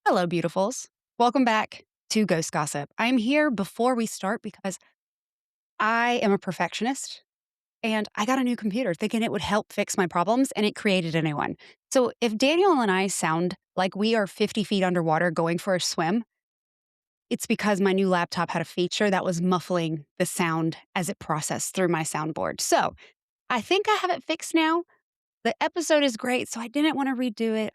Hello, beautifuls. Welcome back to Ghost Gossip. I'm here before we start because I am a perfectionist and I got a new computer thinking it would help fix my problems, and it created a new one. So if Daniel and I sound like we are 50 feet underwater going for a swim, it's because my new laptop had a feature that was muffling the sound as it processed through my soundboard. So I think I have it fixed now. The episode is great, so I didn't want to redo it.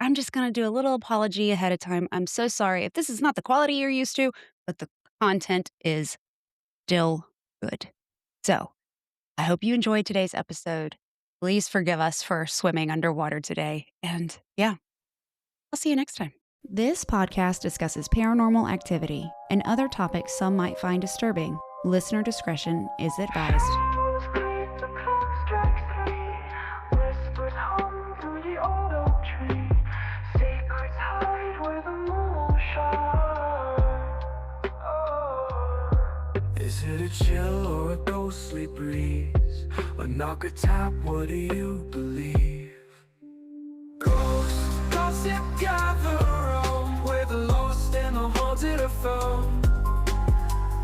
I'm just going to do a little apology ahead of time. I'm so sorry if this is not the quality you're used to, but the content is still good. So I hope you enjoyed today's episode. Please forgive us for swimming underwater today. And yeah, I'll see you next time. This podcast discusses paranormal activity and other topics some might find disturbing. Listener discretion is advised. Is it a chill or a ghostly breeze? A knock, a tap, what do you believe? Ghosts, gossip, gather around, where the lost and the haunted are found.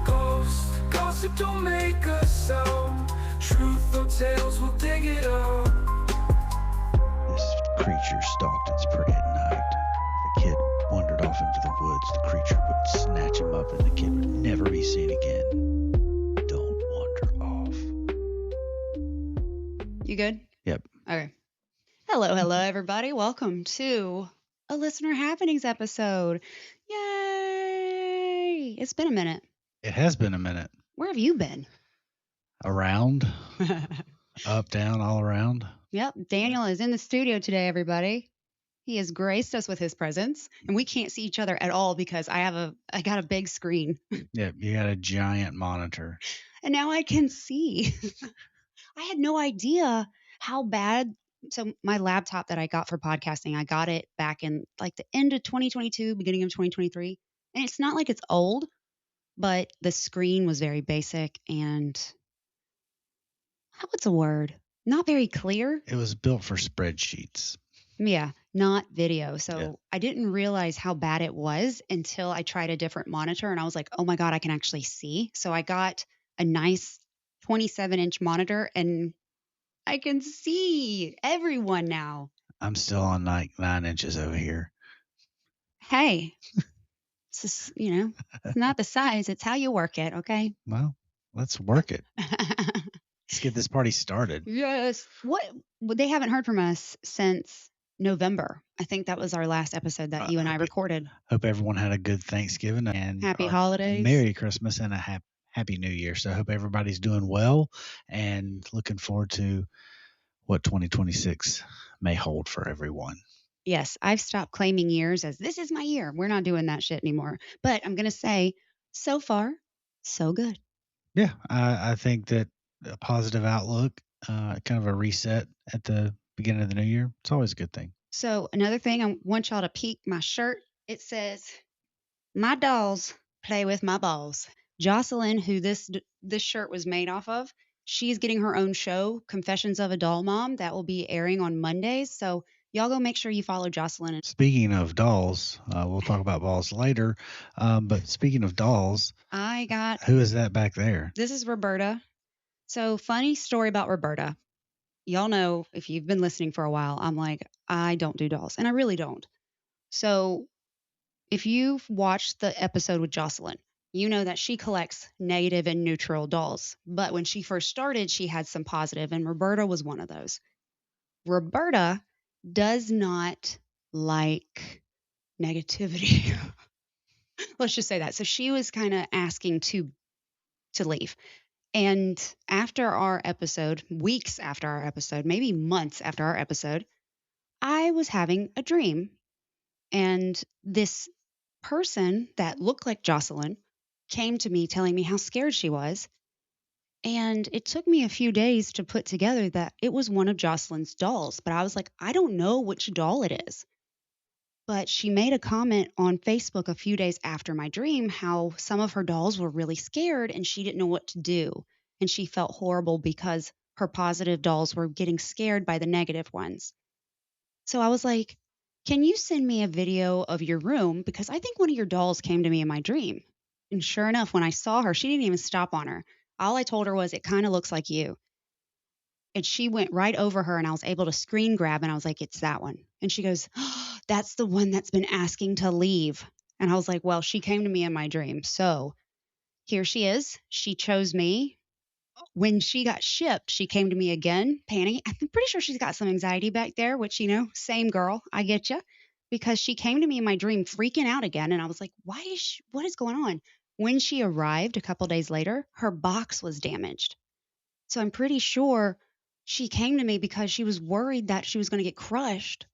Ghosts, gossip, don't make a sound. Truth or tales, we'll dig it out. This creature stalked its prey at night. If a kid wandered off into the woods, the creature would snatch him up and the kid would never be seen again. Don't wander off. You good? Yep. Okay. Hello, everybody. Welcome to a Listener Happenings episode. Yay! It's been a minute. It has been a minute. Where have you been? Around, up, down, all around. Yep, Daniel is in the studio today, everybody. He has graced us with his presence, and we can't see each other at all because I got a big screen. Yep, you got a giant monitor. And now I can see. I had no idea how bad. So my laptop that I got for podcasting, I got it back in like the end of 2022, beginning of 2023. And it's not like it's old, but the screen was very basic and what's a word? Not very clear. It was built for spreadsheets. Yeah, not video. So Yeah. I didn't realize how bad it was until I tried a different monitor and I was like, oh my God, I can actually see. So I got a nice 27-inch monitor and I can see everyone now. I'm still on like 9 inches over here. Hey, it's just, it's not the size, it's how you work it, okay? Well, let's work it. Let's get this party started. Yes. They haven't heard from us since November. I think that was our last episode that you and I recorded. Hope everyone had a good Thanksgiving and Happy holidays. Merry Christmas and a happy New Year. So I hope everybody's doing well and looking forward to what 2026 may hold for everyone. Yes, I've stopped claiming years as this is my year. We're not doing that shit anymore. But I'm going to say, so far, so good. Yeah, I think that a positive outlook, kind of a reset at the beginning of the new year, it's always a good thing. So another thing, I want y'all to peek my shirt. It says, my dolls play with my balls. Jocelyn, who this shirt was made off of, she's getting her own show, Confessions of a Doll Mom, that will be airing on Mondays. So y'all go make sure you follow Jocelyn. Speaking of dolls, we'll talk about balls later. But speaking of dolls, who is that back there? This is Roberta. So funny story about Roberta. Y'all know, if you've been listening for a while, I'm like, I don't do dolls. And I really don't. So if you've watched the episode with Jocelyn, you know that she collects negative and neutral dolls. But when she first started, she had some positive, and Roberta was one of those. Roberta does not like negativity. Let's just say that. So she was kind of asking to leave. And after our episode, weeks after our episode, maybe months after our episode, I was having a dream. And this person that looked like Jocelyn came to me telling me how scared she was. And it took me a few days to put together that it was one of Jocelyn's dolls. But I was like, I don't know which doll it is. But she made a comment on Facebook a few days after my dream how some of her dolls were really scared and she didn't know what to do. And she felt horrible because her positive dolls were getting scared by the negative ones. So I was like, Can you send me a video of your room? Because I think one of your dolls came to me in my dream. And sure enough, when I saw her, she didn't even stop on her. All I told her was, it kind of looks like you. And she went right over her, and I was able to screen grab, and I was like, it's that one. And she goes, oh, that's the one that's been asking to leave. And I was like, well, she came to me in my dream. So here she is. She chose me. When she got shipped, she came to me again, panicking. I'm pretty sure she's got some anxiety back there, which, same girl. I get you. Because she came to me in my dream freaking out again. And I was like, what is going on? When she arrived a couple days later, her box was damaged. So I'm pretty sure she came to me because she was worried that she was going to get crushed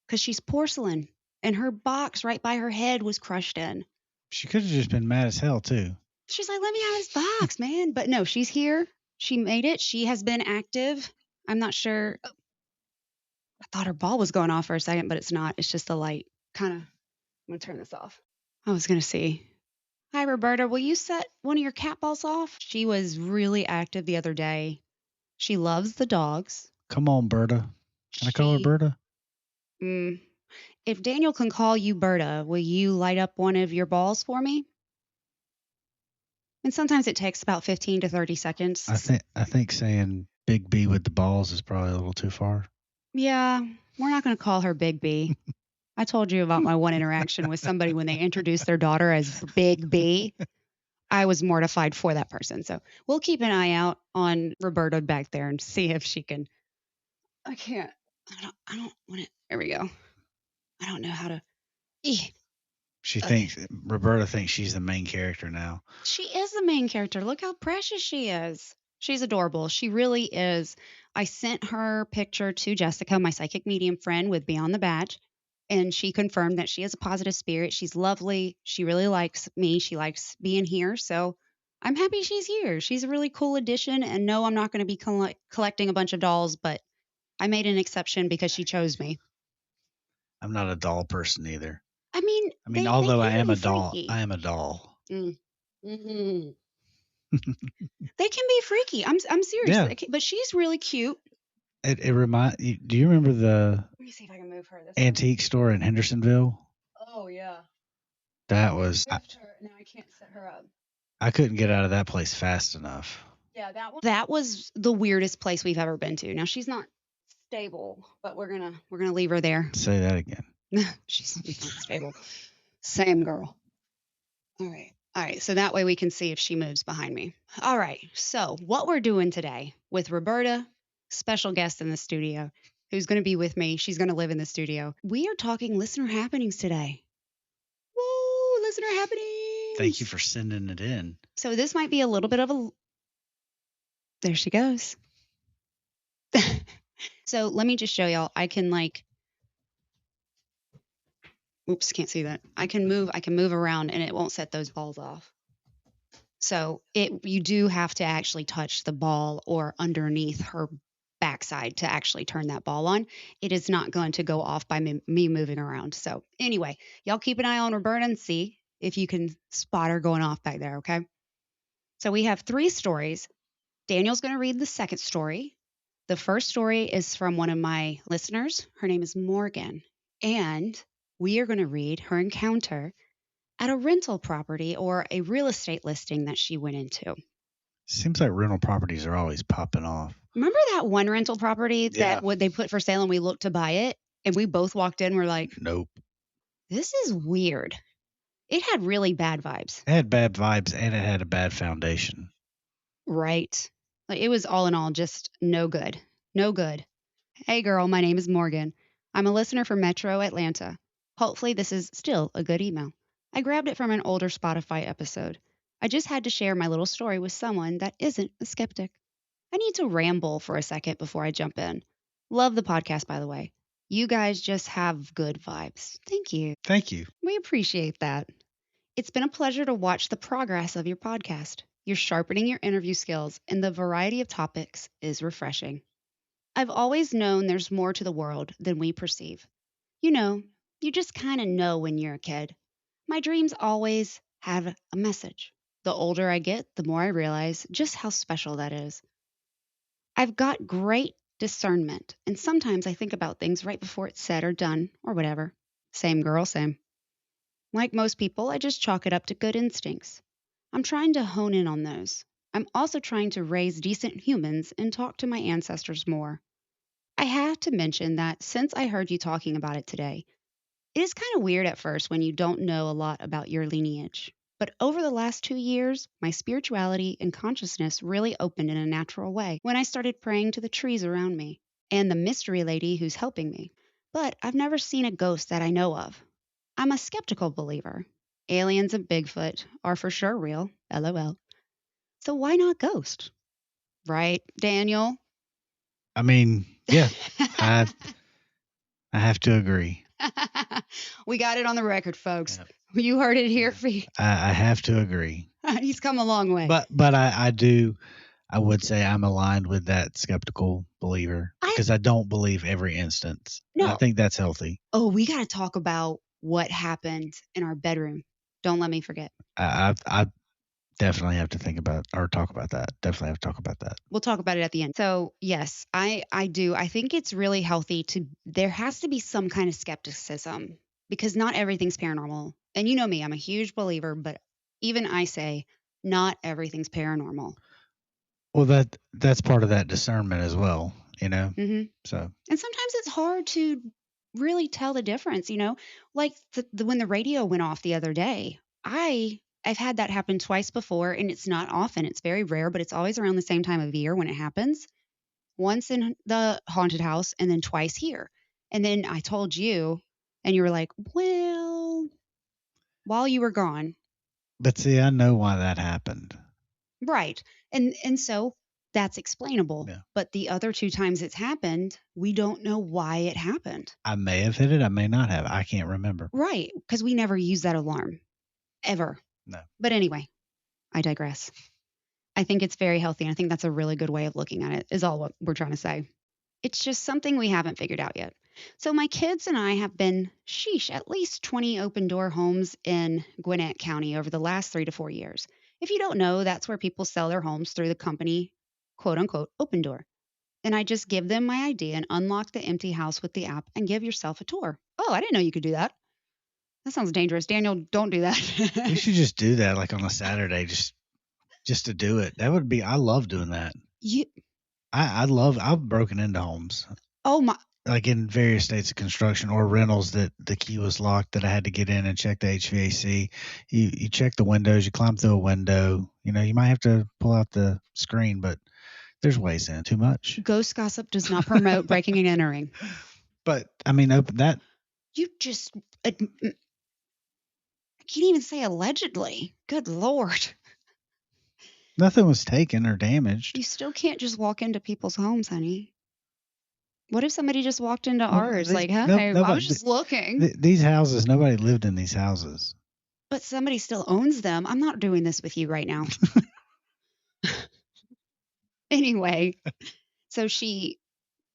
because she's porcelain and her box right by her head was crushed in. She could have just been mad as hell, too. She's like, let me have this box, man. But no, she's here. She made it. She has been active. I'm not sure. I thought her ball was going off for a second, but it's not. It's just the light. Kind of. I'm going to turn this off. I was going to see. Hi, Roberta. Will you set one of your cat balls off? She was really active the other day. She loves the dogs. Come on, Berta. Can I call her Berta? If Daniel can call you Berta, will you light up one of your balls for me? And sometimes it takes about 15 to 30 seconds. I think saying Big B with the balls is probably a little too far. Yeah, we're not going to call her Big B. I told you about my one interaction with somebody when they introduced their daughter as Big B. I was mortified for that person. So we'll keep an eye out on Roberta back there and see if she can. I can't. I don't want it. There we go. I don't know how to. Roberta thinks she's the main character now. She is the main character. Look how precious she is. She's adorable. She really is. I sent her picture to Jessica, my psychic medium friend with Beyond the Badge, and she confirmed that she is a positive spirit. She's lovely. She really likes me. She likes being here. So I'm happy she's here. She's a really cool addition. And no, I'm not going to be collecting a bunch of dolls, but I made an exception because she chose me. I'm not a doll person either. I mean, although I am a freaky. doll, I am a doll. Mm-hmm. They can be freaky. I'm serious. Yeah. But she's really cute. It reminds you. Do you remember the Let me see if I can move her this antique store in Hendersonville? Oh yeah. That was. Now I can't set her up. I couldn't get out of that place fast enough. Yeah, that was the weirdest place we've ever been to. Now she's not stable, but we're gonna leave her there. Say that again. She's not stable. Same girl. All right. So that way we can see if she moves behind me. All right. So what we're doing today with Roberta, special guest in the studio, who's going to be with me. She's going to live in the studio. We are talking listener happenings today. Woo, listener happenings. Thank you for sending it in. So this might be a little bit of a... There she goes. So let me just show y'all. I can oops, can't see that. I can move around and it won't set those balls off. So you do have to actually touch the ball or underneath her backside to actually turn that ball on. It is not going to go off by me moving around. So anyway, y'all keep an eye on Roberta and see if you can spot her going off back there, okay? So we have 3 stories. Daniel's going to read the second story. The first story is from one of my listeners. Her name is Morgan. And we are going to read her encounter at a rental property or a real estate listing that she went into. Seems like rental properties are always popping off. Remember that one rental property that they put for sale and we looked to buy it? And we both walked in, we're like, nope. This is weird. It had really bad vibes. It had bad vibes and it had a bad foundation. Right. Like it was all in all just no good. No good. Hey girl, my name is Morgan. I'm a listener for Metro Atlanta. Hopefully this is still a good email. I grabbed it from an older Spotify episode. I just had to share my little story with someone that isn't a skeptic. I need to ramble for a second before I jump in. Love the podcast, by the way. You guys just have good vibes. Thank you. Thank you. We appreciate that. It's been a pleasure to watch the progress of your podcast. You're sharpening your interview skills, and the variety of topics is refreshing. I've always known there's more to the world than we perceive. You just kind of know when you're a kid. My dreams always have a message. The older I get, the more I realize just how special that is. I've got great discernment, and sometimes I think about things right before it's said or done or whatever. Same girl, same. Like most people, I just chalk it up to good instincts. I'm trying to hone in on those. I'm also trying to raise decent humans and talk to my ancestors more. I have to mention that since I heard you talking about it today, it is kind of weird at first when you don't know a lot about your lineage. But over the last 2 years, my spirituality and consciousness really opened in a natural way when I started praying to the trees around me and the mystery lady who's helping me. But I've never seen a ghost that I know of. I'm a skeptical believer. Aliens and Bigfoot are for sure real, lol. So why not ghost? Right, Daniel? I mean, yeah, I I have to agree. We got it on the record, folks. Yeah. You heard it here. I have to agree. He's come a long way. But I would say I'm aligned with that skeptical believer I because I don't believe every instance. And I no. think that's healthy. Oh, we got to talk about what happened in our bedroom. Don't let me forget. I definitely have to think about or talk about that. Definitely have to talk about that. We'll talk about it at the end. So, yes, I do. I think it's really healthy to there has to be some kind of skepticism because not everything's paranormal. And you know me, I'm a huge believer, but even I say not everything's paranormal. Well, that's part of that discernment as well, you know. Mhm. So And sometimes it's hard to really tell the difference, like when the radio went off the other day. I've had that happen twice before, and it's not often. It's very rare, but it's always around the same time of year when it happens. Once in the haunted house, and then twice here. And then I told you, and you were like, "Well, while you were gone, but see, I know why that happened. right?" And so that's explainable. Yeah. But the other two times it's happened, we don't know why it happened. I may have hit it, I may not have. I can't remember. Right, because we never use that alarm, ever. No. But anyway, I digress. I think it's very healthy, and I think that's a really good way of looking at it, is all what we're trying to say. It's just something we haven't figured out yet. So my kids and I have been, at least 20 open door homes in Gwinnett County over the last 3 to 4 years. If you don't know, that's where people sell their homes through the company, quote unquote, open door. And I just give them my ID and unlock the empty house with the app and give yourself a tour. Oh, I didn't know you could do that. That sounds dangerous. Daniel, don't do We that. should just do that like on a Saturday, just to do it. That would be. I love doing that. you, I've broken into homes oh my, like in various states of construction or rentals that the key was locked that I had to get in and check the HVAC. You check the windows, you climb through a window. You know, you might have to pull out the screen, but there's ways in. Too much. ghost gossip does not promote breaking and entering. But I mean, open that. You just, I can't even say allegedly. Good Lord. Nothing was taken or damaged. You still can't just walk into people's homes, honey. What if somebody just walked into Well, ours? these- Like, hey, no- I nobody- was just looking. These houses, nobody lived in these houses. But somebody still owns them. I'm not doing this with you right now. Anyway, so she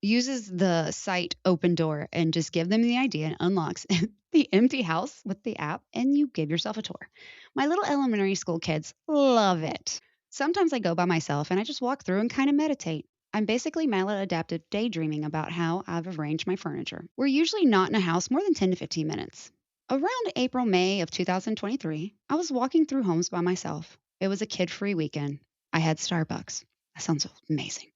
uses the site Open Door and just give them the idea and unlocks the empty house with the app, and you give yourself a tour. My little elementary school kids love it. Sometimes I go by myself and I just walk through and kind of meditate. I'm basically maladaptive daydreaming about how I've arranged my furniture. We're usually not in a house more than 10 to 15 minutes. Around April, May of 2023, I was walking through homes by myself. It was a kid-free weekend. I had Starbucks. That sounds amazing.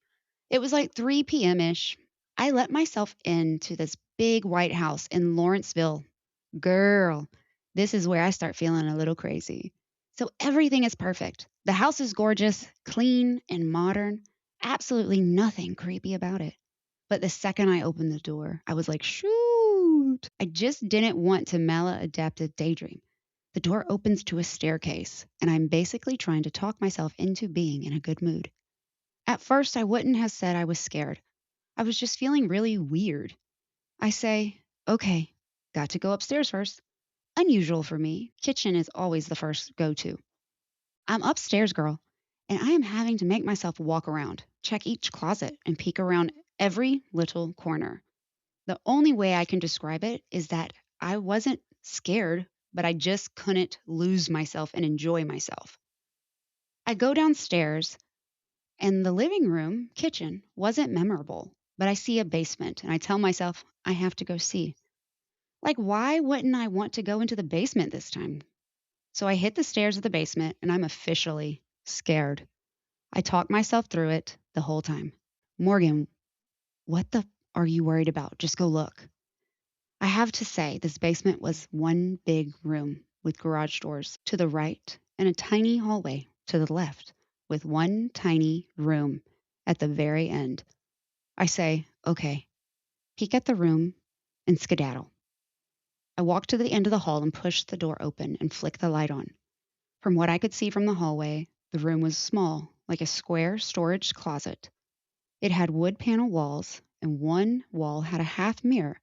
It was like 3 p.m. ish. I let myself into this big white house in Lawrenceville. Girl, this is where I start feeling a little crazy. So everything is perfect. The house is gorgeous, clean, and modern. Absolutely nothing creepy about it. But the second I opened the door, I was like, shoot. I just didn't want to maladaptive daydream. The door opens to a staircase, and I'm basically trying to talk myself into being in a good mood. At first, I wouldn't have said I was scared. I was just feeling really weird. I say, okay, got to go upstairs first. Unusual for me. Kitchen is always the first go to. I'm upstairs, girl, and I am having to make myself walk around, check each closet, and peek around every little corner. The only way I can describe it is that I wasn't scared, but I just couldn't lose myself and enjoy myself. I go downstairs, and the living room, kitchen, wasn't memorable, but I see a basement, and I tell myself I have to go see. Like, why wouldn't I want to go into the basement this time? So I hit the stairs of the basement and I'm officially scared. I talk myself through it the whole time. Morgan, what the are you worried about? Just go look. I have to say, this basement was one big room with garage doors to the right and a tiny hallway to the left with one tiny room at the very end. I say, okay, peek at the room and skedaddle. I walk to the end of the hall and push the door open and flick the light on. From what I could see from the hallway, the room was small, like a square storage closet. It had wood panel walls, and one wall had a half mirror.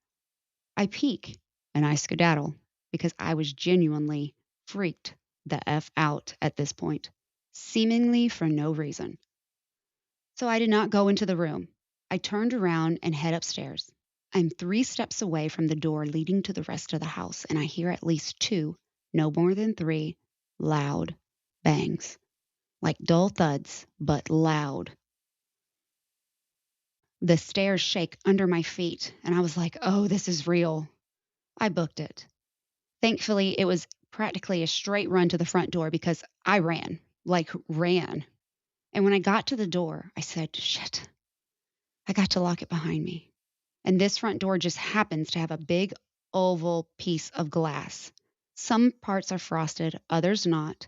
I peek and I skedaddle because I was genuinely freaked the F out at this point, seemingly for no reason. So I did not go into the room. I turned around and head upstairs. I'm 3 steps away from the door leading to the rest of the house, and I hear at least two, no more than three, loud bangs, like dull thuds, but loud. The stairs shake under my feet, and I was like, oh, this is real. I booked it. Thankfully, it was practically a straight run to the front door because I ran, like ran. And when I got to the door, I said, shit, I got to lock it behind me. And this front door just happens to have a big oval piece of glass. Some parts are frosted, others not,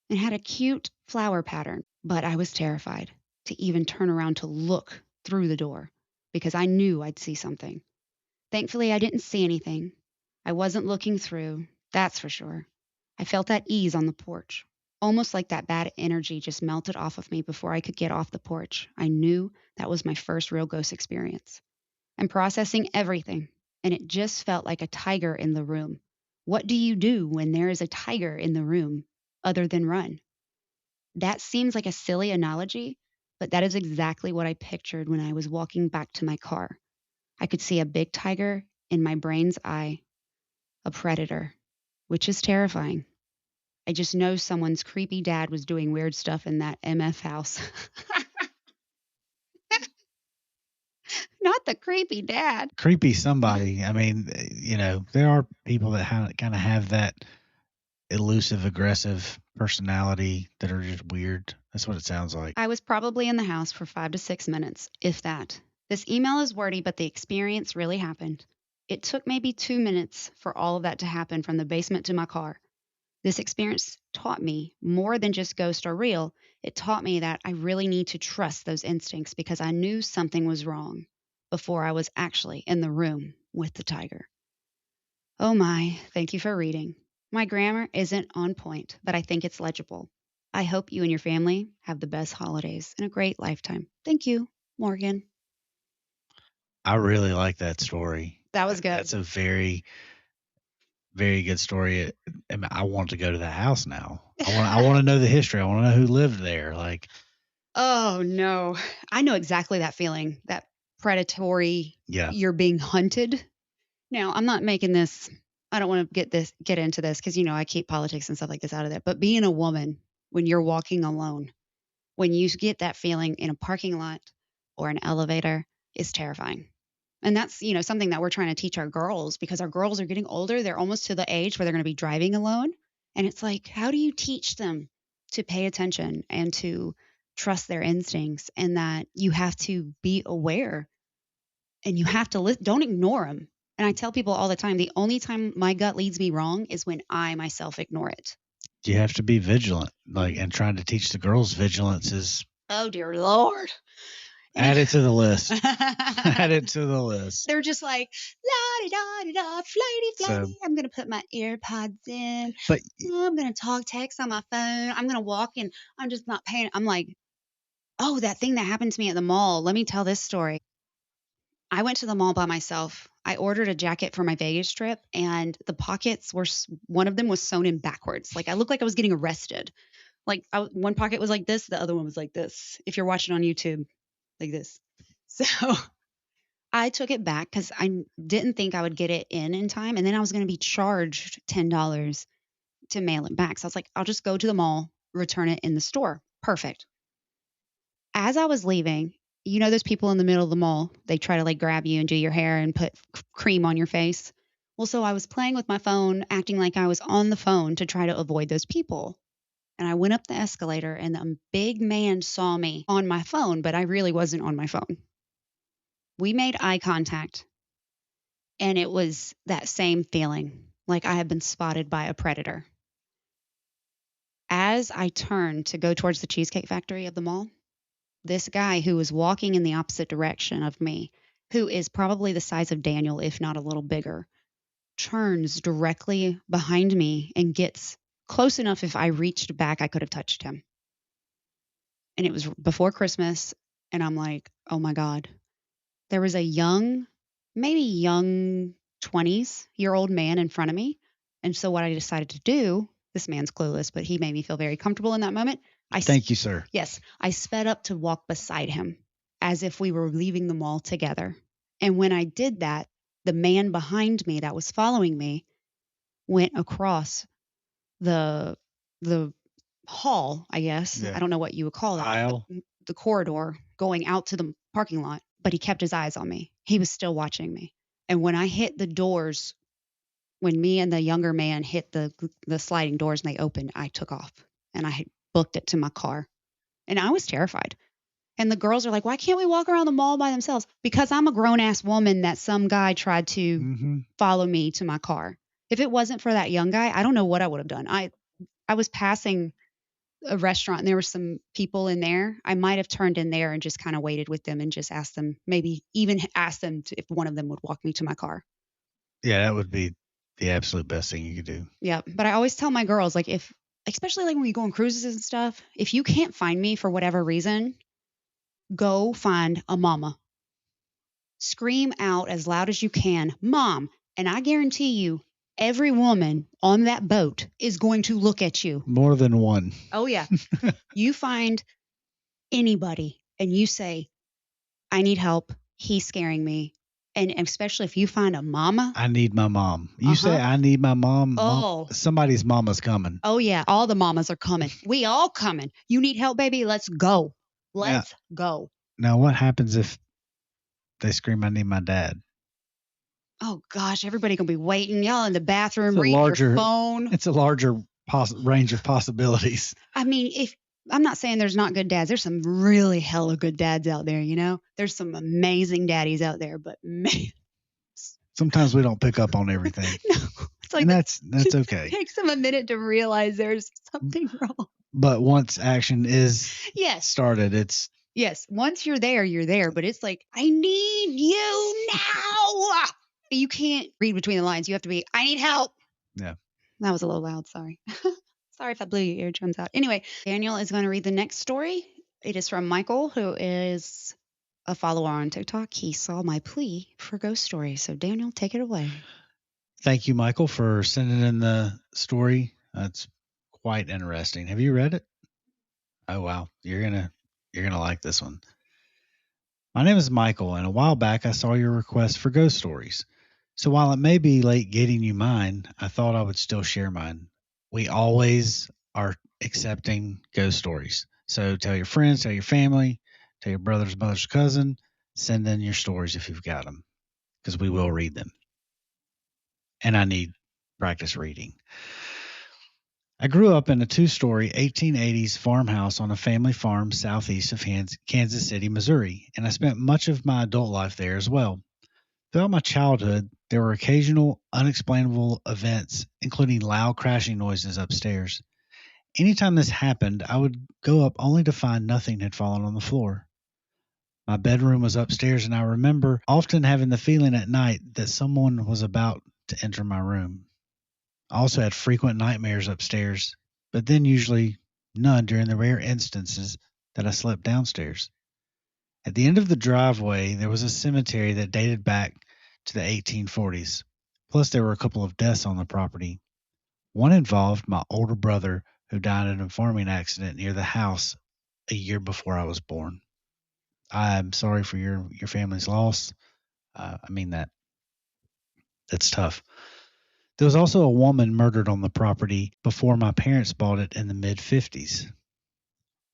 and had a cute flower pattern. But I was terrified to even turn around to look through the door because I knew I'd see something. Thankfully, I didn't see anything. I wasn't looking through, that's for sure. I felt at ease on the porch, almost like that bad energy just melted off of me before I could get off the porch. I knew that was my first real ghost experience. I'm processing everything, and it just felt like a tiger in the room. What do you do when there is a tiger in the room other than run? That seems like a silly analogy, but that is exactly what I pictured when I was walking back to my car. I could see a big tiger in my brain's eye, a predator, which is terrifying. I just know someone's creepy dad was doing weird stuff in that MF house. Not the creepy dad. Creepy somebody. I mean, there are people that kind of have that elusive, aggressive personality that are just weird. That's what it sounds like. I was probably in the house for 5 to 6 minutes, if that. This email is wordy, but the experience really happened. It took maybe 2 minutes for all of that to happen from the basement to my car. This experience taught me more than just ghosts are real. It taught me that I really need to trust those instincts because I knew something was wrong before I was actually in the room with the tiger. Oh my, thank you for reading. My grammar isn't on point, but I think it's legible. I hope you and your family have the best holidays and a great lifetime. Thank you, Morgan. I really like that story. That was good. That's a very, very good story. I want to go to that house now. I want to know the history. I want to know who lived there. Like, Oh no. I know exactly that feeling, that predatory, yeah, you're being hunted. Now, I'm not making this, I don't want to get into this because I keep politics and stuff like this out of there. But being a woman when you're walking alone, when you get that feeling in a parking lot or an elevator is terrifying. And that's, something that we're trying to teach our girls because our girls are getting older. They're almost to the age where they're going to be driving alone. And it's like, how do you teach them to pay attention and to trust their instincts and that you have to be aware and you have to don't ignore them. And I tell people all the time, the only time my gut leads me wrong is when I myself ignore it. you have to be vigilant. Like, and trying to teach the girls vigilance is Oh, dear Lord. add it to the list. Add it to the list. They're just like, la da da da, flighty, flighty. So- I'm going to put my earpods in. But I'm going to talk text on my phone. I'm going to walk in. I'm just not paying. I'm like, oh, that thing that happened to me at the mall. Let me tell this story. I went to the mall by myself. I ordered a jacket for my Vegas trip, and the pockets were, one of them was sewn in backwards. Like I looked like I was getting arrested. Like one pocket was like this, the other one was like this. If you're watching on YouTube, like this. So I took it back because I didn't think I would get it in time. And then I was going to be charged $10 to mail it back. So I was like, I'll just go to the mall, return it in the store. Perfect. As I was leaving, those people in the middle of the mall, they try to like grab you and do your hair and put cream on your face. Well, so I was playing with my phone, acting like I was on the phone to try to avoid those people. And I went up the escalator, and a big man saw me on my phone, but I really wasn't on my phone. We made eye contact, and it was that same feeling like I had been spotted by a predator. As I turned to go towards the Cheesecake Factory of the mall, this guy who was walking in the opposite direction of me, who is probably the size of Daniel, if not a little bigger, turns directly behind me and gets close enough if I reached back, I could have touched him. And it was before Christmas. And I'm like, oh my God. There was a young, maybe young 20s-year-old man in front of me. And so what I decided to do, this man's clueless, but he made me feel very comfortable in that moment. Thank you, sir. Yes, I sped up to walk beside him as if we were leaving the mall together. And when I did that, the man behind me that was following me went across the hall, I guess. Yeah. I don't know what you would call that. Aisle. The corridor going out to the parking lot, but he kept his eyes on me. He was still watching me. And when I hit the doors, when me and the younger man hit the sliding doors and they opened, I took off and I booked it to my car. And I was terrified. And the girls are like, why can't we walk around the mall by themselves? Because I'm a grown ass woman that some guy tried to follow me to my car. If it wasn't for that young guy, I don't know what I would have done. I was passing a restaurant and there were some people in there. I might have turned in there and just kind of waited with them and just asked them, maybe even asked them if one of them would walk me to my car. Yeah, that would be the absolute best thing you could do. Yeah. But I always tell my girls, like, especially like when we go on cruises and stuff, if you can't find me for whatever reason, go find a mama. Scream out as loud as you can, Mom. And I guarantee you, every woman on that boat is going to look at you. More than one. Oh, yeah. You find anybody and you say, I need help. He's scaring me. And especially if you find a mama. I need my mom. You say, I need my mom. Oh. Somebody's mama's coming. Oh, yeah. All the mamas are coming. We all coming. You need help, baby? Let's go. Let's go. Now, what happens if they scream, I need my dad? Oh, gosh. Everybody going to be waiting. Y'all in the bathroom, reading your phone. It's a larger range of possibilities. I mean, I'm not saying there's not good dads. There's some really hella good dads out there, you know? There's some amazing daddies out there, but man. Sometimes we don't pick up on everything. No, it's like and that's okay. It takes them a minute to realize there's something wrong. But once action is started, it's... Yes, once you're there, but it's like, I need you now. You can't read between the lines. You have to be, I need help. Yeah. That was a little loud, sorry. Sorry if I blew your eardrums out. Anyway, Daniel is going to read the next story. It is from Michael, who is a follower on TikTok. He saw my plea for ghost stories. So, Daniel, take it away. Thank you, Michael, for sending in the story. That's quite interesting. Have you read it? Oh, wow. You're gonna like this one. My name is Michael, and a while back I saw your request for ghost stories. So while it may be late getting you mine, I thought I would still share mine. We always are accepting ghost stories. So tell your friends, tell your family, tell your brothers, mothers, cousin, send in your stories if you've got them, because we will read them. And I need practice reading. I grew up in a 2-story 1880s farmhouse on a family farm southeast of Kansas City, Missouri, and I spent much of my adult life there as well. Throughout my childhood, there were occasional unexplainable events, including loud crashing noises upstairs. Anytime this happened, I would go up only to find nothing had fallen on the floor. My bedroom was upstairs, and I remember often having the feeling at night that someone was about to enter my room. I also had frequent nightmares upstairs, but then usually none during the rare instances that I slept downstairs. At the end of the driveway, there was a cemetery that dated back to the 1840s. Plus, there were a couple of deaths on the property. One involved my older brother, who died in a farming accident near the house a year before I was born. I'm sorry for your family's loss. I mean that. That's tough. There was also a woman murdered on the property before my parents bought it in the mid-50s.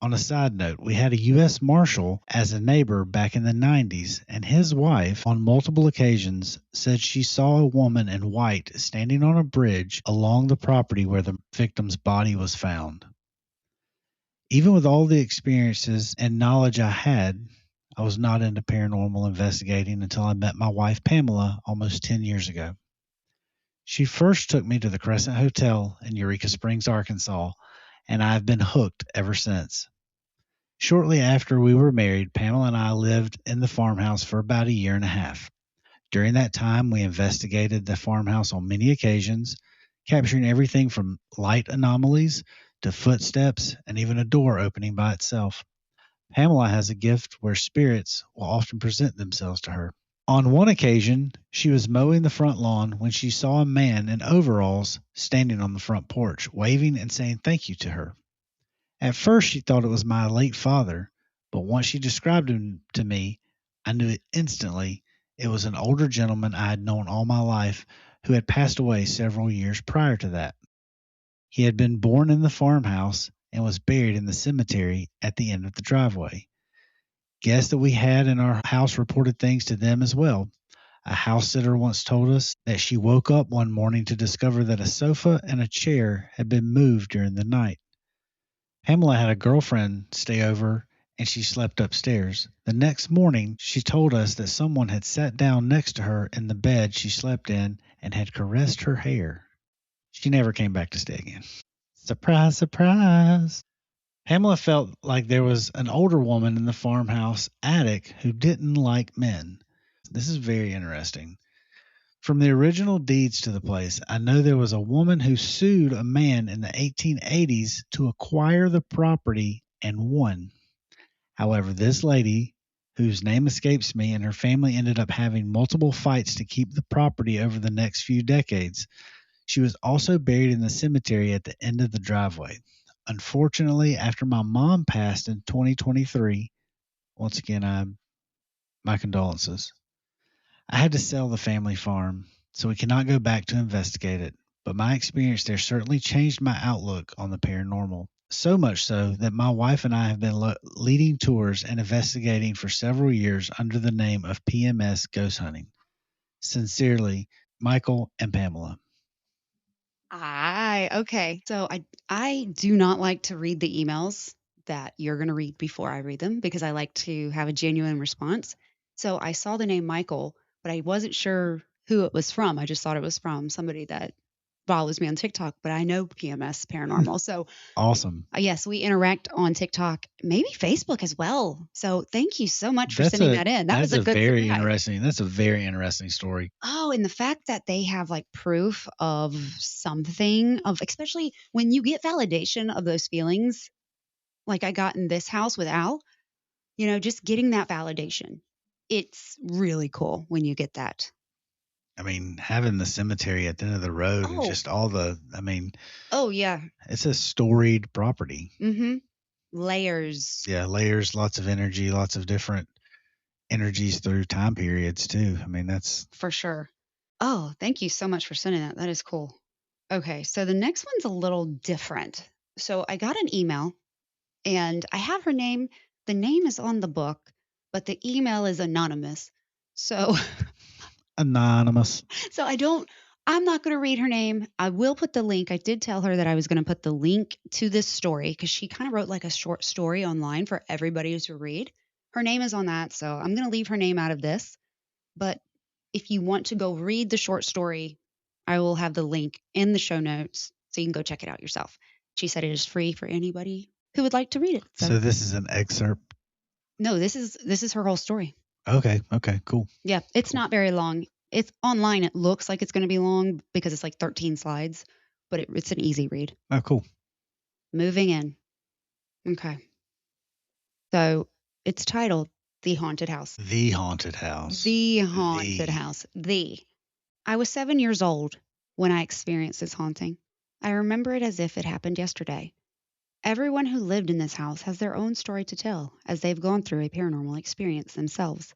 On a side note, we had a U.S. Marshal as a neighbor back in the 90s, and his wife, on multiple occasions, said she saw a woman in white standing on a bridge along the property where the victim's body was found. Even with all the experiences and knowledge I had, I was not into paranormal investigating until I met my wife, Pamela, almost 10 years ago. She first took me to the Crescent Hotel in Eureka Springs, Arkansas, and I've been hooked ever since. Shortly after we were married, Pamela and I lived in the farmhouse for about a year and a half. During that time, we investigated the farmhouse on many occasions, capturing everything from light anomalies to footsteps and even a door opening by itself. Pamela has a gift where spirits will often present themselves to her. On one occasion, she was mowing the front lawn when she saw a man in overalls standing on the front porch, waving and saying thank you to her. At first, she thought it was my late father, but once she described him to me, I knew it instantly it was an older gentleman I had known all my life who had passed away several years prior to that. He had been born in the farmhouse and was buried in the cemetery at the end of the driveway. Guests that we had in our house reported things to them as well. A house sitter once told us that she woke up one morning to discover that a sofa and a chair had been moved during the night. Pamela had a girlfriend stay over and she slept upstairs. The next morning, she told us that someone had sat down next to her in the bed she slept in and had caressed her hair. She never came back to stay again. Surprise, surprise. Pamela felt like there was an older woman in the farmhouse attic who didn't like men. This is very interesting. From the original deeds to the place, I know there was a woman who sued a man in the 1880s to acquire the property and won. However, this lady, whose name escapes me, and her family ended up having multiple fights to keep the property over the next few decades. She was also buried in the cemetery at the end of the driveway. Unfortunately, after my mom passed in 2023, once again, my condolences. I had to sell the family farm, so we cannot go back to investigate it, but my experience there certainly changed my outlook on the paranormal. So much so that my wife and I have been leading tours and investigating for several years under the name of PMS Ghost Hunting. Sincerely, Michael and Pamela. Okay. So I do not like to read the emails that you're going to read before I read them because I like to have a genuine response. So I saw the name Michael, but I wasn't sure who it was from. I just thought it was from somebody that follows me on TikTok, but I know PMS Paranormal. So Awesome. yes, we interact on TikTok, maybe Facebook as well. So thank you so much for sending that in. That was a good very surprise. interesting. That's a very interesting story. Oh, and the fact that they have like proof of something, of especially when you get validation of those feelings, like I got in this house with Al, just getting that validation. It's really cool when you get that. I mean, having the cemetery at the end of the road and just all Oh yeah. It's a storied property. Mm-hmm. Layers. Yeah, layers, lots of energy, lots of different energies through time periods too. I mean, that's for sure. Oh, thank you so much for sending that. That is cool. Okay, so the next one's a little different. So I got an email and I have her name. The name is on the book, but the email is anonymous. So anonymous. So I'm not going to read her name. I will put the link. I did tell her that I was going to put the link to this story because she kind of wrote like a short story online for everybody to read. Her name is on that, so I'm going to leave her name out of this. But if you want to go read the short story, I will have the link in the show notes so you can go check it out yourself. She said it is free for anybody who would like to read it. So this is an excerpt? No, this is her whole story. Okay, cool. Yeah, it's not very long. It's online. It looks like it's going to be long because it's like 13 slides, but it's an easy read. Oh, cool. Moving in. Okay. So it's titled The Haunted House. The Haunted House. The Haunted House. I was 7 years old when I experienced this haunting. I remember it as if it happened yesterday. Everyone who lived in this house has their own story to tell as they've gone through a paranormal experience themselves.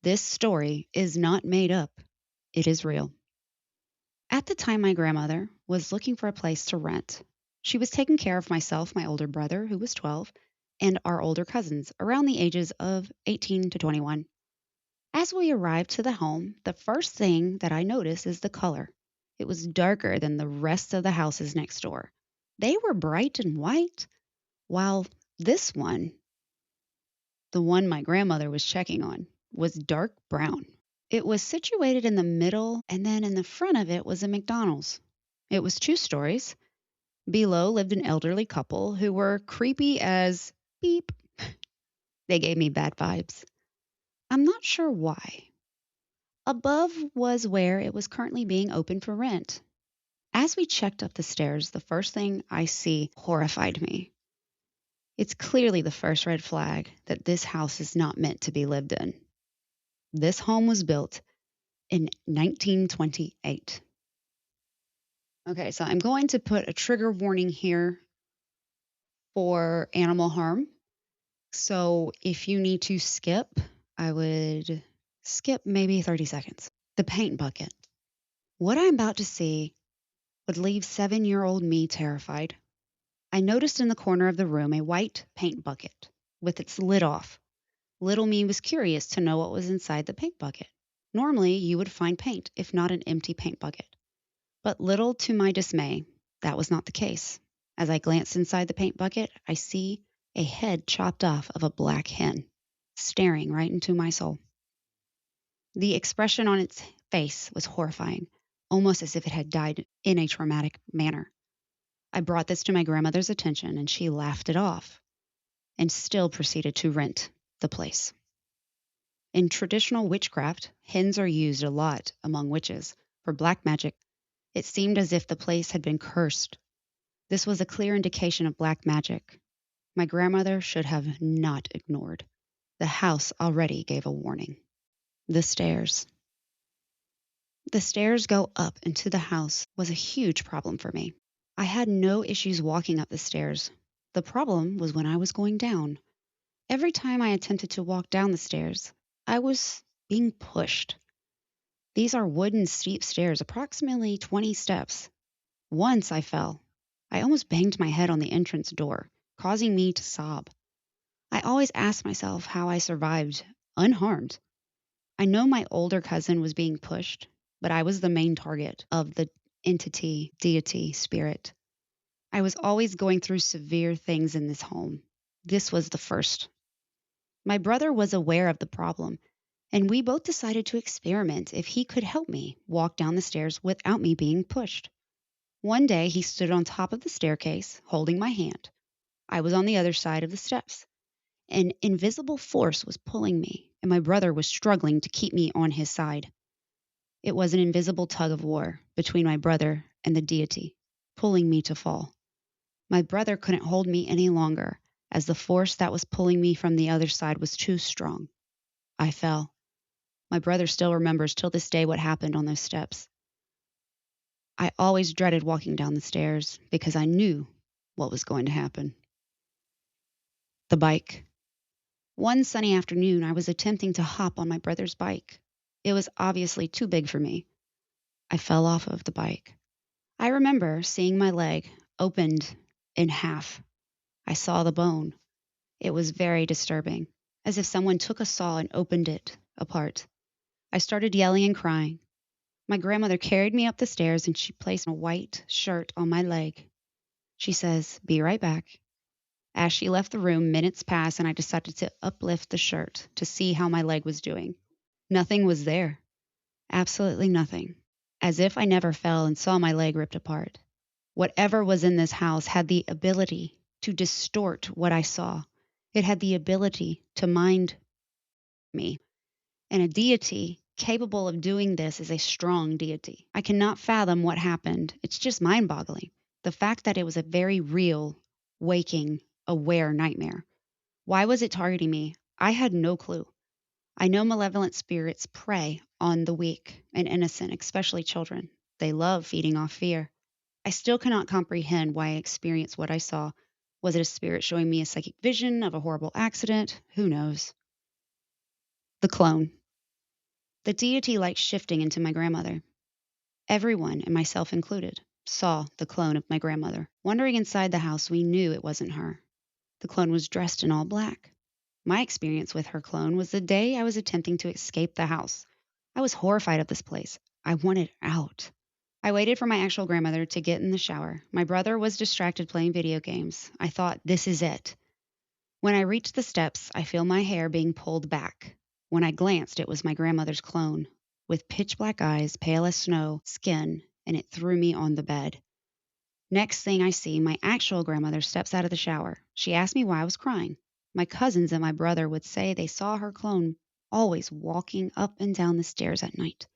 This story is not made up. It is real. At the time, my grandmother was looking for a place to rent. She was taking care of myself, my older brother, who was 12, and our older cousins around the ages of 18 to 21. As we arrived to the home, the first thing that I noticed is the color. It was darker than the rest of the houses next door. They were bright and white, while this one, the one my grandmother was checking on, was dark brown. It was situated in the middle, and then in the front of it was a McDonald's. It was 2 stories. Below lived an elderly couple who were creepy as beep. They gave me bad vibes. I'm not sure why. Above was where it was currently being open for rent. As we checked up the stairs, the first thing I see horrified me. It's clearly the first red flag that this house is not meant to be lived in. This home was built in 1928. Okay, so I'm going to put a trigger warning here for animal harm. So if you need to skip, I would skip maybe 30 seconds. The paint bucket. What I'm about to see would leave 7-year-old me terrified. I noticed in the corner of the room a white paint bucket with its lid off. Little me was curious to know what was inside the paint bucket. Normally, you would find paint, if not an empty paint bucket. But little to my dismay, that was not the case. As I glanced inside the paint bucket, I see a head chopped off of a black hen, staring right into my soul. The expression on its face was horrifying, almost as if it had died in a traumatic manner. I brought this to my grandmother's attention, and she laughed it off and still proceeded to rent the place. In traditional witchcraft, hens are used a lot among witches for black magic. It seemed as if the place had been cursed. This was a clear indication of black magic. My grandmother should have not ignored. The house already gave a warning. The stairs. The stairs go up into the house was a huge problem for me. I had no issues walking up the stairs. The problem was when I was going down. Every time I attempted to walk down the stairs, I was being pushed. These are wooden steep stairs, approximately 20 steps. Once I fell. I almost banged my head on the entrance door, causing me to sob. I always asked myself how I survived unharmed. I know my older cousin was being pushed, but I was the main target of the entity, deity, spirit. I was always going through severe things in this home. This was the first. My brother was aware of the problem, and we both decided to experiment if he could help me walk down the stairs without me being pushed. One day he stood on top of the staircase, holding my hand. I was on the other side of the steps. An invisible force was pulling me, and my brother was struggling to keep me on his side. It was an invisible tug of war between my brother and the deity, pulling me to fall. My brother couldn't hold me any longer, as the force that was pulling me from the other side was too strong. I fell. My brother still remembers till this day what happened on those steps. I always dreaded walking down the stairs because I knew what was going to happen. The bike. One sunny afternoon, I was attempting to hop on my brother's bike. It was obviously too big for me. I fell off of the bike. I remember seeing my leg opened in half. I saw the bone. It was very disturbing, as if someone took a saw and opened it apart. I started yelling and crying. My grandmother carried me up the stairs and she placed a white shirt on my leg. She says, "Be right back." As she left the room, minutes passed and I decided to uplift the shirt to see how my leg was doing. Nothing was there. Absolutely nothing. As if I never fell and saw my leg ripped apart. Whatever was in this house had the ability to distort what I saw. It had the ability to mind me. And a deity capable of doing this is a strong deity. I cannot fathom what happened. It's just mind boggling. The fact that it was a very real, waking, aware nightmare. Why was it targeting me? I had no clue. I know malevolent spirits prey on the weak and innocent, especially children. They love feeding off fear. I still cannot comprehend why I experienced what I saw. Was it a spirit showing me a psychic vision of a horrible accident? Who knows? The clone. The deity liked shifting into my grandmother. Everyone, and myself included, saw the clone of my grandmother. Wandering inside the house, we knew it wasn't her. The clone was dressed in all black. My experience with her clone was the day I was attempting to escape the house. I was horrified of this place. I wanted out. I waited for my actual grandmother to get in the shower. My brother was distracted playing video games. I thought, this is it. When I reached the steps, I feel my hair being pulled back. When I glanced, it was my grandmother's clone, with pitch black eyes, pale as snow, skin, and it threw me on the bed. Next thing I see, my actual grandmother steps out of the shower. She asked me why I was crying. My cousins and my brother would say they saw her clone always walking up and down the stairs at night.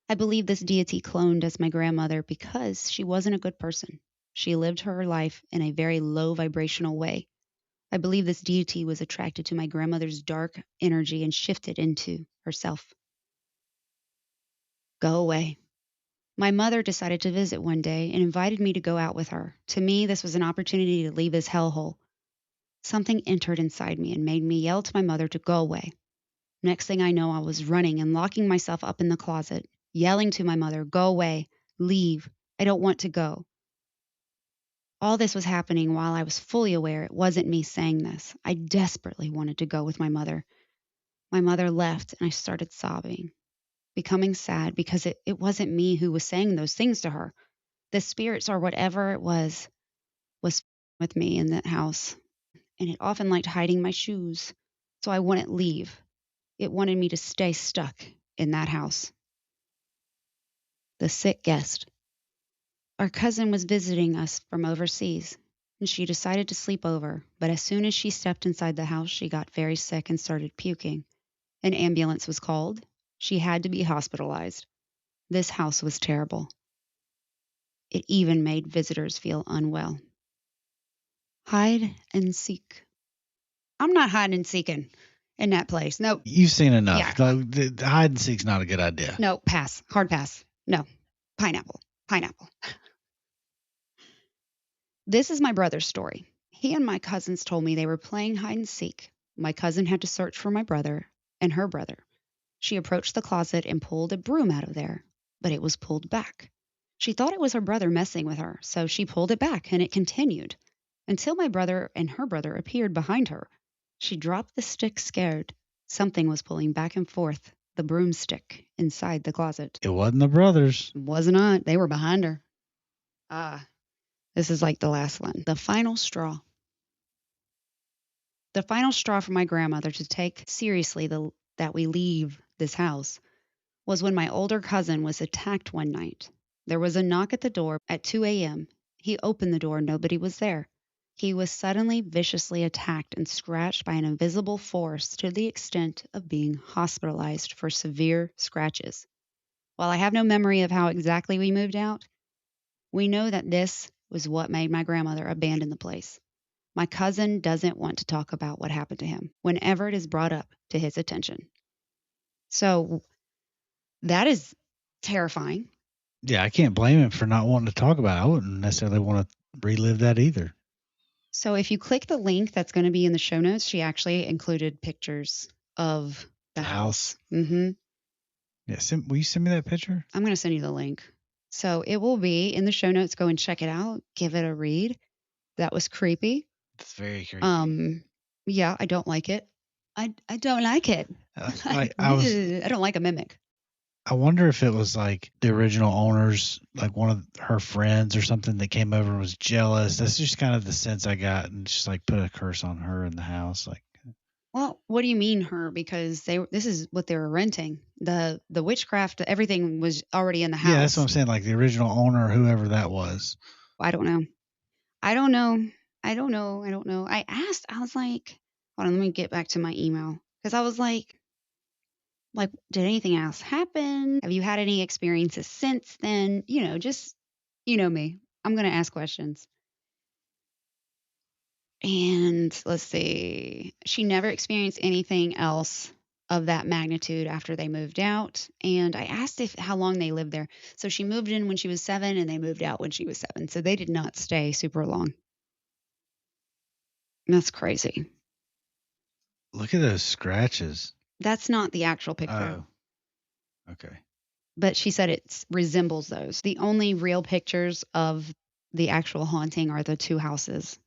I believe this deity cloned as my grandmother because she wasn't a good person. She lived her life in a very low vibrational way. I believe this deity was attracted to my grandmother's dark energy and shifted into herself. Go away. My mother decided to visit one day and invited me to go out with her. To me, this was an opportunity to leave this hellhole. Something entered inside me and made me yell to my mother to go away. Next thing I know, I was running and locking myself up in the closet, yelling to my mother, go away, leave, I don't want to go. All this was happening while I was fully aware it wasn't me saying this. I desperately wanted to go with my mother. My mother left and I started sobbing, becoming sad because it wasn't me who was saying those things to her. The spirits or whatever it was with me in that house, and it often liked hiding my shoes, so I wouldn't leave. It wanted me to stay stuck in that house. The sick guest. Our cousin was visiting us from overseas, and she decided to sleep over, but as soon as she stepped inside the house, she got very sick and started puking. An ambulance was called. She had to be hospitalized. This house was terrible. It even made visitors feel unwell. Hide and seek. I'm not hiding and seeking in that place. Nope. You've seen enough. Yeah. The hide and seek's not a good idea. No, pass. Hard pass. No. Pineapple. Pineapple. This is my brother's story. He and my cousins told me they were playing hide and seek. My cousin had to search for my brother and her brother. She approached the closet and pulled a broom out of there, but it was pulled back. She thought it was her brother messing with her, so she pulled it back and it continued until my brother and her brother appeared behind her. She dropped the stick scared. Something was pulling back and forth the broomstick inside the closet. It wasn't the brothers. It was not. They were behind her. This is like the last one. The final straw. The final straw for my grandmother to take seriously that we leave this house was when my older cousin was attacked one night. There was a knock at the door at 2 a.m. He opened the door. Nobody was there. He was suddenly viciously attacked and scratched by an invisible force to the extent of being hospitalized for severe scratches. While I have no memory of how exactly we moved out, we know that this was what made my grandmother abandon the place. My cousin doesn't want to talk about what happened to him whenever it is brought up to his attention. So that is terrifying. Yeah, I can't blame him for not wanting to talk about it. I wouldn't necessarily want to relive that either. So if you click the link that's going to be in the show notes, she actually included pictures of the house. Mm-hmm. Yeah, will you send me that picture? I'm going to send you the link. So it will be in the show notes. Go and check it out. Give it a read. That was creepy. It's very creepy. Yeah, I don't like it. I don't like it. I don't like a mimic. I wonder if it was like the original owners, like one of her friends or something that came over and was jealous. That's just kind of the sense I got, and just like put a curse on her in the house. Like, well, what do you mean her? Because this is what they were renting. The witchcraft, everything was already in the house. Yeah, that's what I'm saying. Like the original owner, whoever that was. I don't know. I asked. I was like, hold on, let me get back to my email because I was like, did anything else happen? Have you had any experiences since then? Just, me. I'm going to ask questions. And let's see. She never experienced anything else of that magnitude after they moved out. And I asked how long they lived there. So she moved in when she was 7 and they moved out when she was 7. So they did not stay super long. That's crazy. Look at those scratches. That's not the actual picture. Oh, okay. But she said it resembles those. The only real pictures of the actual haunting are the 2 houses.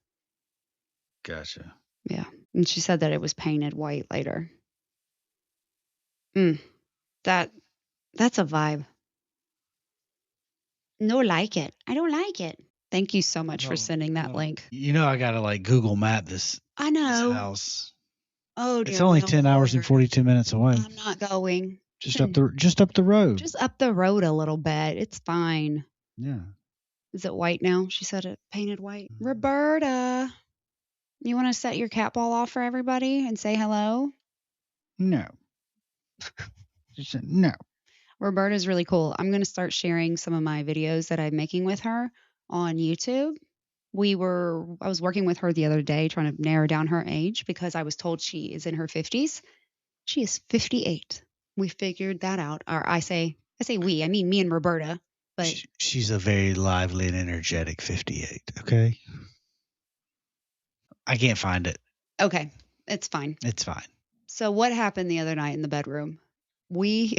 Gotcha. Yeah. And she said that it was painted white later. Mm, that that's a vibe. No like it. I don't like it. Thank you so much for sending that link. I gotta like Google Map this I this know. house. Oh It's dear only 10 hours and Lord. 42 minutes away. I'm not going. Just up the road. Just up the road a little bit. It's fine. Yeah. Is it white now? She said it painted white. Roberta, you want to set your cat ball off for everybody and say hello? No. She said no. Roberta's really cool. I'm going to start sharing some of my videos that I'm making with her on YouTube. I was working with her the other day trying to narrow down her age because I was told she is in her 50s. She is 58. We figured that out. Or I say we, I mean me and Roberta, but She's a very lively and energetic 58, okay? I can't find it. okay, it's fine. It's fine. So what happened the other night in the bedroom? We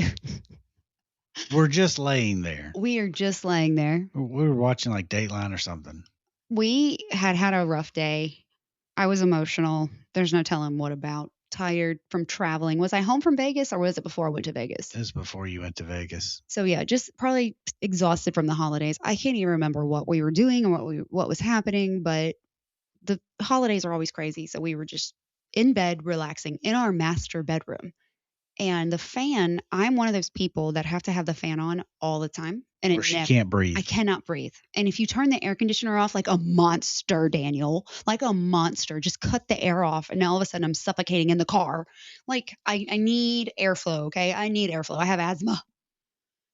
We're just laying there. we are just laying there. We were watching like Dateline or something. We had a rough day. I was emotional. There's no telling what about. Tired from traveling. Was I home from Vegas or was it before I went to Vegas? It was before you went to Vegas. So yeah, just probably exhausted from the holidays. I can't even remember what we were doing or what was happening, but the holidays are always crazy. So we were just in bed relaxing in our master bedroom. And the fan, I'm one of those people that have to have the fan on all the time. And Or she can't breathe. I cannot breathe. And if you turn the air conditioner off like a monster, Daniel, like a monster, just cut the air off. And now all of a sudden I'm suffocating in the car. Like I need airflow. Okay. I need airflow. I have asthma.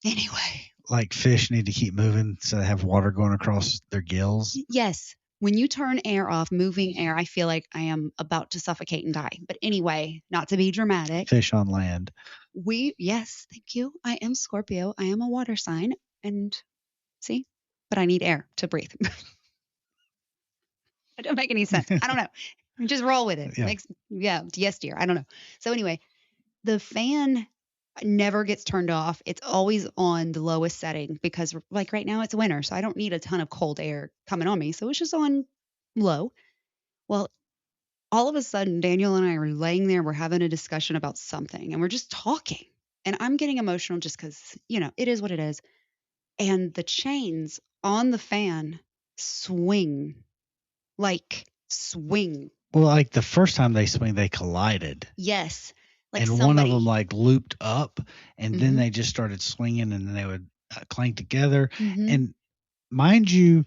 Anyway. Like fish need to keep moving so they have water going across their gills. Yes. When you turn air off, moving air, I feel like I am about to suffocate and die. But anyway, not to be dramatic. Fish on land. Yes, thank you. I am Scorpio. I am a water sign. And see, but I need air to breathe. It don't make any sense. I don't know. Just roll with it. Yes, dear. I don't know. So anyway, the fan never gets turned off. It's always on the lowest setting because like right now it's winter, so I don't need a ton of cold air coming on me. So it's just on low. Well, all of a sudden Daniel and I are laying there, we're having a discussion about something and we're just talking. And I'm getting emotional just cuz, it is what it is. And the chains on the fan swing. Well, like the first time they swing, they collided. Yes. Like and one of them like looped up and then they just started swinging and then they would clank together. And mind you,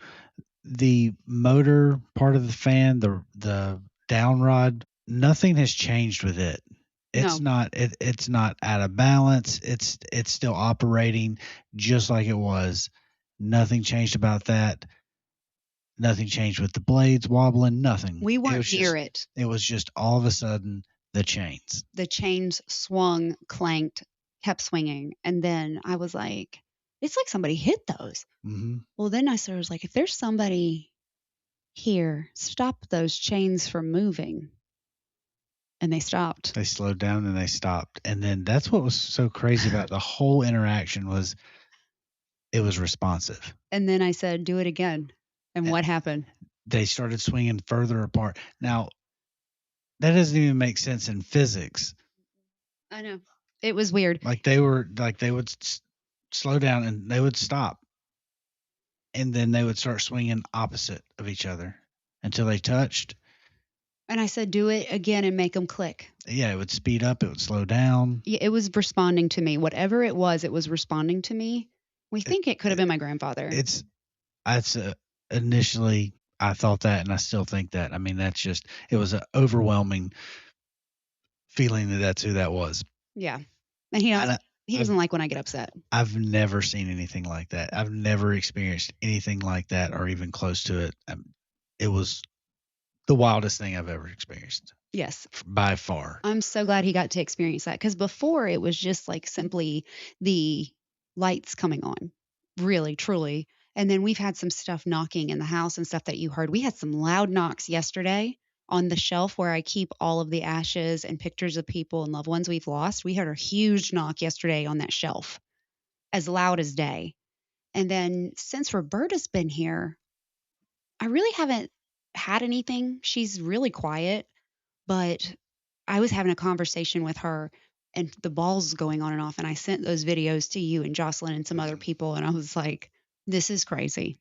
the motor part of the fan, the down rod, nothing has changed with it. It's not out of balance. It's still operating just like it was. Nothing changed about that. Nothing changed with the blades wobbling. Nothing. We weren't near it. It was just all of a sudden the chains. The chains swung, clanked, kept swinging, and then I was like, "It's like somebody hit those." Mm-hmm. Well, then I was like, "If there's somebody here, stop those chains from moving." And they stopped. They slowed down and they stopped. And then that's what was so crazy about the whole interaction was it was responsive. And then I said, "Do it again." And what happened? They started swinging further apart. Now, that doesn't even make sense in physics. I know. It was weird. They would slow down and they would stop. And then they would start swinging opposite of each other until they touched. And I said, "Do it again and make them click." Yeah, it would speed up. It would slow down. Yeah, it was responding to me. Whatever it was responding to me. We think it could have been my grandfather. Initially, I thought that, and I still think that. I mean, it was an overwhelming feeling that that's who that was. Yeah. And he doesn't like when I get upset. I've never seen anything like that. I've never experienced anything like that or even close to it. It was the wildest thing I've ever experienced. Yes. By far. I'm so glad he got to experience that because before it was just like simply the lights coming on, really, truly. And then we've had some stuff knocking in the house and stuff that you heard. We had some loud knocks yesterday on the shelf where I keep all of the ashes and pictures of people and loved ones we've lost. We heard a huge knock yesterday on that shelf, as loud as day. And then since Roberta's been here, I really haven't had anything. She's really quiet, but I was having a conversation with her and the ball's going on and off. And I sent those videos to you and Jocelyn and some other people. And I was like, this is crazy.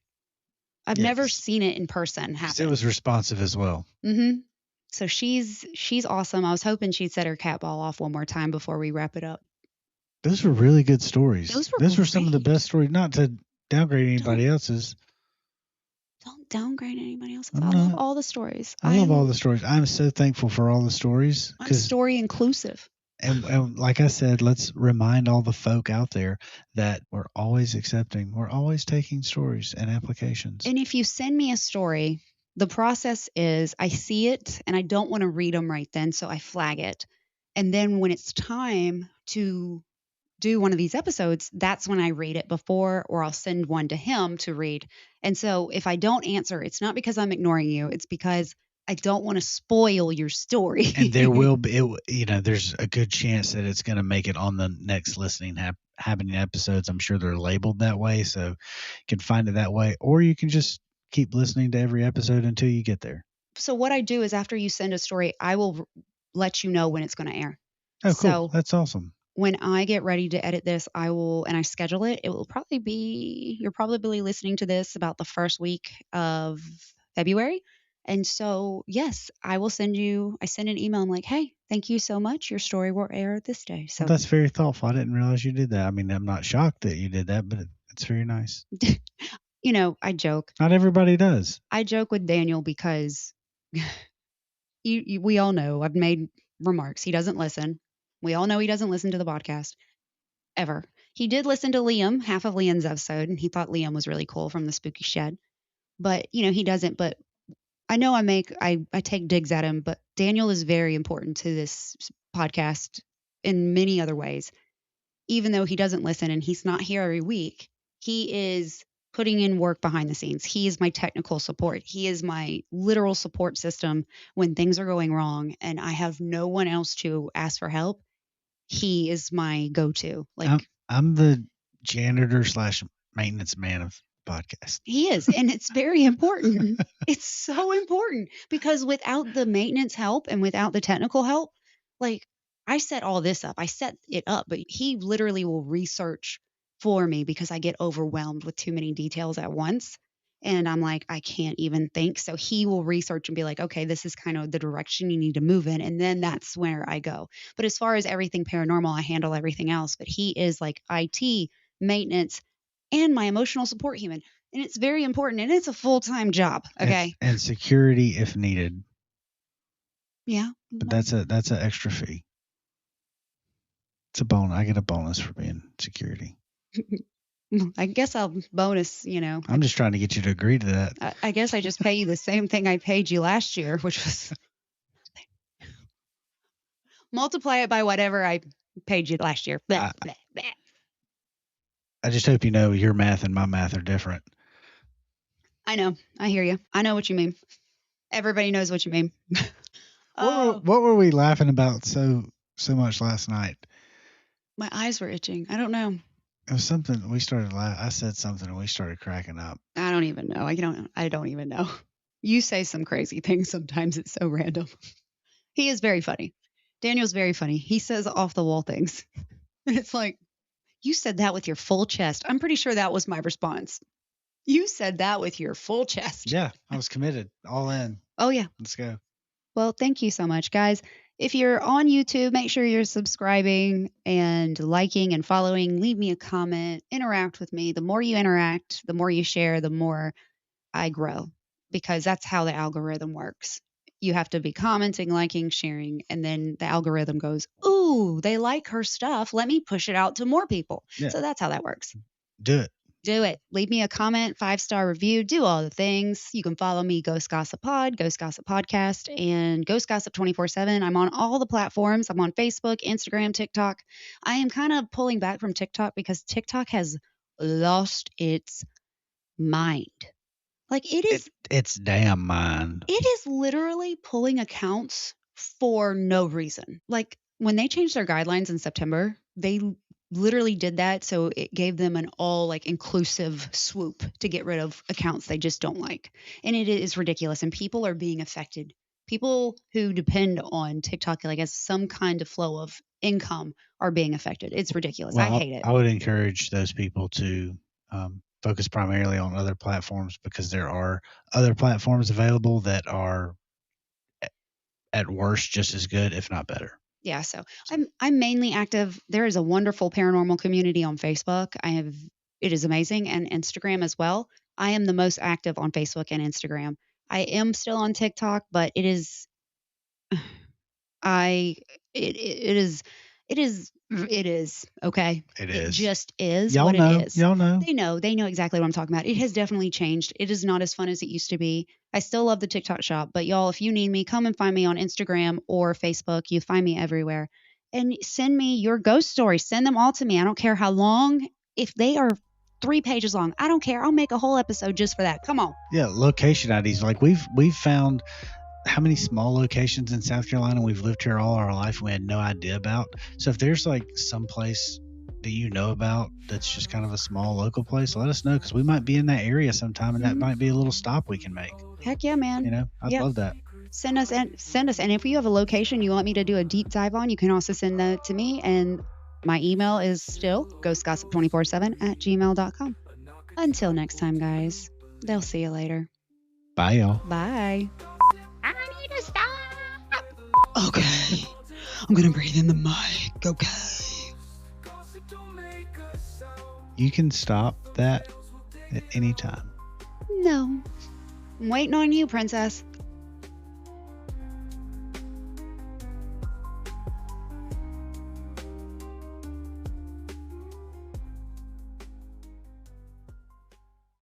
I've Yeah, never seen it in person 'cause it happen. was responsive as well. So she's awesome. I was hoping she'd set her cat ball off one more time before we wrap it up. Those were really good stories. Those were some of the great. best stories. Not to downgrade anybody else's. Don't downgrade anybody else's. I'm I love not. all the stories. I love all the stories. I'm so thankful for all the stories. I'm story inclusive. And like I said, let's remind all the folk out there that we're always accepting, we're always taking stories and applications. And if you send me a story, the process is I see it and I don't want to read them right then, so I flag it. And then when it's time to do one of these episodes, that's when I read it before, or I'll send one to him to read. And so if I don't answer, it's not because I'm ignoring you, it's because I don't want to spoil your story. And there will be, there's a good chance that it's going to make it on the next listening happening episodes. I'm sure they're labeled that way, so you can find it that way, or you can just keep listening to every episode until you get there. So what I do is after you send a story, I will let you know when it's going to air. Oh, cool. So that's awesome. When I get ready to edit this, I will, and I schedule it, it will probably be, you're probably listening to this about the first week of February. And so, yes, I send an email. I'm like, hey, thank you so much. Your story will air this day. So well, that's very thoughtful. I didn't realize you did that. I mean, I'm not shocked that you did that, but it's very nice. I joke. Not everybody does. I joke with Daniel because we all know I've made remarks. He doesn't listen. We all know he doesn't listen to the podcast ever. He did listen to Liam, half of Liam's episode, and he thought Liam was really cool from the Spooky Shed. But, he doesn't. But I know I take digs at him, but Daniel is very important to this podcast in many other ways. Even though he doesn't listen and he's not here every week, he is putting in work behind the scenes. He is my technical support. He is my literal support system when things are going wrong and I have no one else to ask for help. He is my go-to. Like I'm the janitor / maintenance man of the podcast. He is, and it's very important. It's so important because without the maintenance help and without the technical help, like I set all this up. I set it up, but he literally will research for me because I get overwhelmed with too many details at once. And I'm like, I can't even think. So he will research and be like, okay, this is kind of the direction you need to move in. And then that's where I go. But as far as everything paranormal, I handle everything else. But he is like IT, maintenance, and my emotional support human. And it's very important. And it's a full-time job. Okay. And security if needed. Yeah. But that's an extra fee. It's a bonus. I get a bonus for being security. I guess I'll bonus, I'm just trying to get you to agree to that. I guess I just pay you the same thing I paid you last year, which was multiply it by whatever I paid you last year. Blah, blah, blah. I just hope you know your math and my math are different. I know. I hear you. I know what you mean. Everybody knows what you mean. What were we laughing about so much last night? My eyes were itching. I don't know. It was something we started laughing. I said something and we started cracking up. I don't even know. I don't even know. You say some crazy things sometimes. It's so random. He is very funny. Daniel's very funny. He says off the wall things. And it's like, you said that with your full chest. I'm pretty sure that was my response. You said that with your full chest. Yeah, I was committed. All in. Oh, yeah. Let's go. Well, thank you so much, guys. If you're on YouTube, make sure you're subscribing and liking and following. Leave me a comment. Interact with me. The more you interact, the more you share, the more I grow, because that's how the algorithm works. You have to be commenting, liking, sharing, and then the algorithm goes, ooh, they like her stuff. Let me push it out to more people. Yeah. So that's how that works. Do it. Do it. Leave me a comment, 5-star review, do all the things. You can follow me, Ghost Gossip Pod, Ghost Gossip Podcast, and Ghost Gossip 24/7. I'm on all the platforms. I'm on Facebook, Instagram, TikTok. I am kind of pulling back from TikTok because TikTok has lost its mind. Like it is. It's damn mind. It is literally pulling accounts for no reason. Like when they changed their guidelines in September, they literally did that so it gave them an all like inclusive swoop to get rid of accounts they just don't like. And it is ridiculous, and people are being affected. People who depend on TikTok like as some kind of flow of income are being affected. It's ridiculous. I Well, hate it. I would encourage those people to focus primarily on other platforms, because there are other platforms available that are at worst just as good, if not better. Yeah, so I'm mainly active. There is a wonderful paranormal community on Facebook. It is amazing, and Instagram as well. I am the most active on Facebook and Instagram. I am still on TikTok, but I it is okay. It It is. just is Y'all what it know. is. Y'all know. They know exactly what I'm talking about. It has definitely changed. It is not as fun as it used to be. I still love the TikTok shop, but y'all, if you need me, come and find me on Instagram or Facebook. You find me everywhere. And send me your ghost stories. Send them all to me. I don't care how long. If they are 3 pages long, I don't care. I'll make a whole episode just for that. Come on. Yeah, location IDs. Like we've found how many small locations in South Carolina we've lived here all our life and we had no idea about. So if there's like some place that you know about that's just kind of a small local place, let us know, because we might be in that area sometime, and that might be a little stop we can make. Heck yeah, man. You know, I'd Yeah. love that. Send us. And if you have a location you want me to do a deep dive on, you can also send that to me. And my email is still ghostgossip247@gmail.com. Until next time, guys. They'll see you later. Bye, y'all. Bye. I need to stop. Okay. I'm going to breathe in the mic. Okay. You can stop that at any time. No. I'm waiting on you, princess.